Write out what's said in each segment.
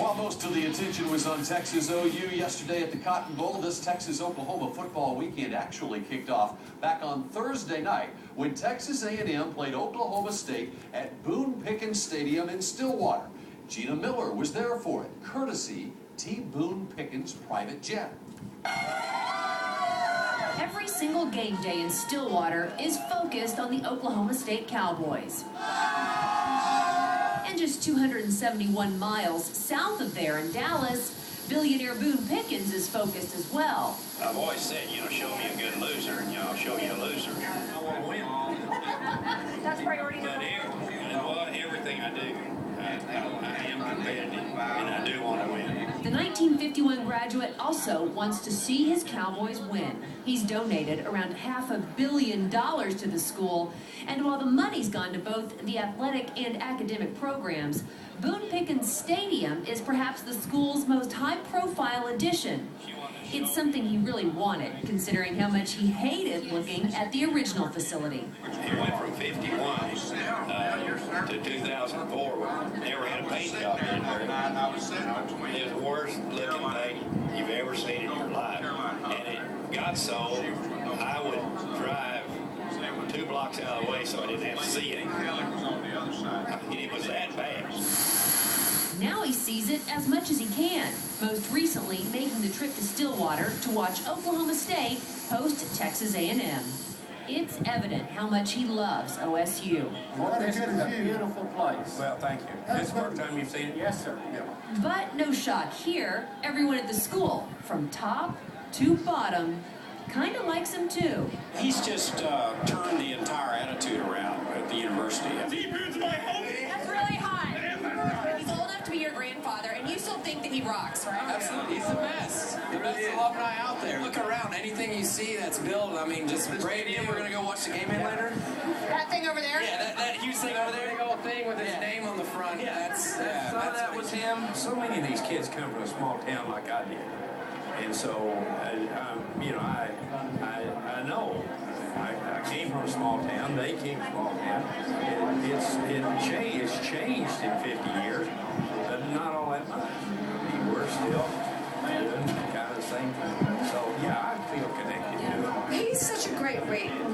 While most of the attention was on Texas OU yesterday at the Cotton Bowl, this Texas-Oklahoma football weekend actually kicked off back on Thursday night when Texas A&M played Oklahoma State at Boone Pickens Stadium in Stillwater. Gina Miller was there for it, courtesy T. Boone Pickens' private jet. Every single game day in Stillwater is focused on the Oklahoma State Cowboys. And just 271 miles south of there in Dallas, billionaire Boone Pickens is focused as well. I've always said, show me a good loser, and I'll show you a loser. I want to win. That's priority number one. Everything I do, I am competitive, and I do want to win. The 1951 graduate also wants to see his Cowboys win. He's donated around $500 million to the school, and while the money's gone to both the athletic and academic programs, Boone Pickens Stadium is perhaps the school's most high-profile addition. It's something he really wanted, considering how much he hated looking at the original facility. It went from 51 to 2004. We never had a paint job in there. It was the worst looking thing you've ever seen in your life. And it got so I would drive 2 blocks out of the way so I didn't have to see it. It was that bad. Now he sees it as much as he can, most recently making the trip to Stillwater to watch Oklahoma State host Texas A&M. It's evident how much he loves OSU. It's a beautiful place. Well, thank you. This is the first time you've seen it? Yes, sir. Yeah. But no shock here, everyone at the school, from top to bottom, kind of likes him too. He's just turned the entire attitude around at the university. That's really hot. He's old enough to be your grandfather, and you still think that he rocks, right? Absolutely. He's the best. The best alumni out there. Look around. Anything you see that's built, just brand new. We're going to go watch the game later. That thing over there? Yeah, that huge thing over there. Big old thing with his name on the front. Yeah, that was him. So many of these kids come from a small town like I did. And so, I know. I came from a small town. They came from a small town. It's changed in 50 years, but not all that much. We're still doing kind of the same thing. So, yeah, I feel connected to him. He's such a great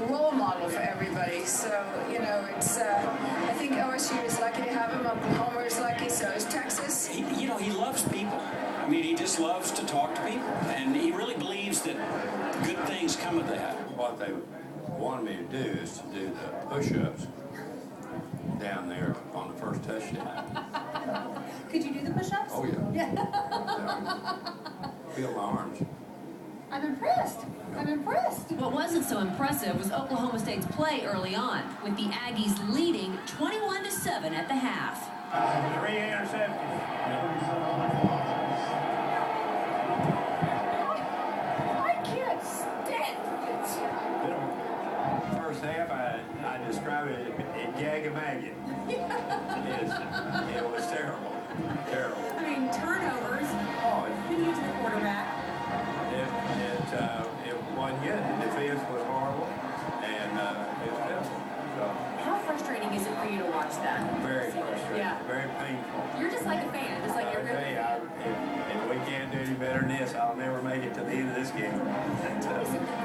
role model for everybody. So, it's, I think OSU is lucky to have him. Oklahoma is lucky, so is Texas. He loves people. He just loves to talk to people, and he really believes that good things come of that. What they wanted me to do is to do the push-ups down there on the first touchdown. Could you do the push-ups? Oh, yeah. Feel my arms. I'm impressed. What wasn't so impressive was Oklahoma State's play early on, with the Aggies leading 21-7 at the half. 3 interceptions. First half, I describe it as gag-a-magging. It was terrible. Terrible. Turnovers. Who needs the quarterback? It wasn't good. The defense was horrible, and it was terrible. So, How frustrating is it for you to watch that? very frustrating. Yeah. Very painful. You're just like a fan, just like you're I tell you, if we can't do any better than this, I'll never make it to the end of this game.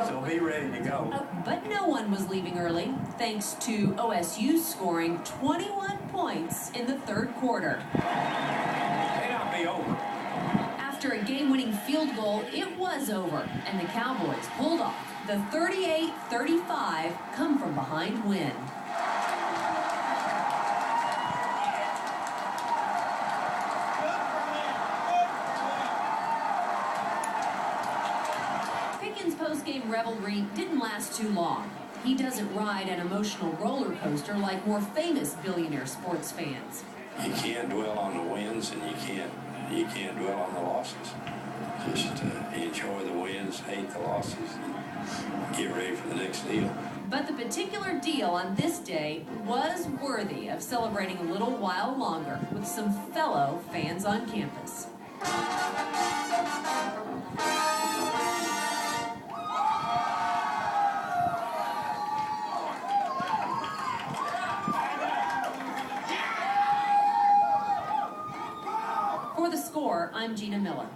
So be ready to go. But no one was leaving early, thanks to OSU scoring 21 points in the third quarter. May not be over. After a game-winning field goal, it was over, and the Cowboys pulled off the 38-35 come-from-behind win. Pickens' post-game revelry didn't last too long. He doesn't ride an emotional roller coaster like more famous billionaire sports fans. You can't dwell on the wins, and you can't dwell on the losses. Just enjoy the wins, hate the losses, and get ready for the next deal. But the particular deal on this day was worthy of celebrating a little while longer with some fellow fans on campus. For For The Score, I'm Gina Miller.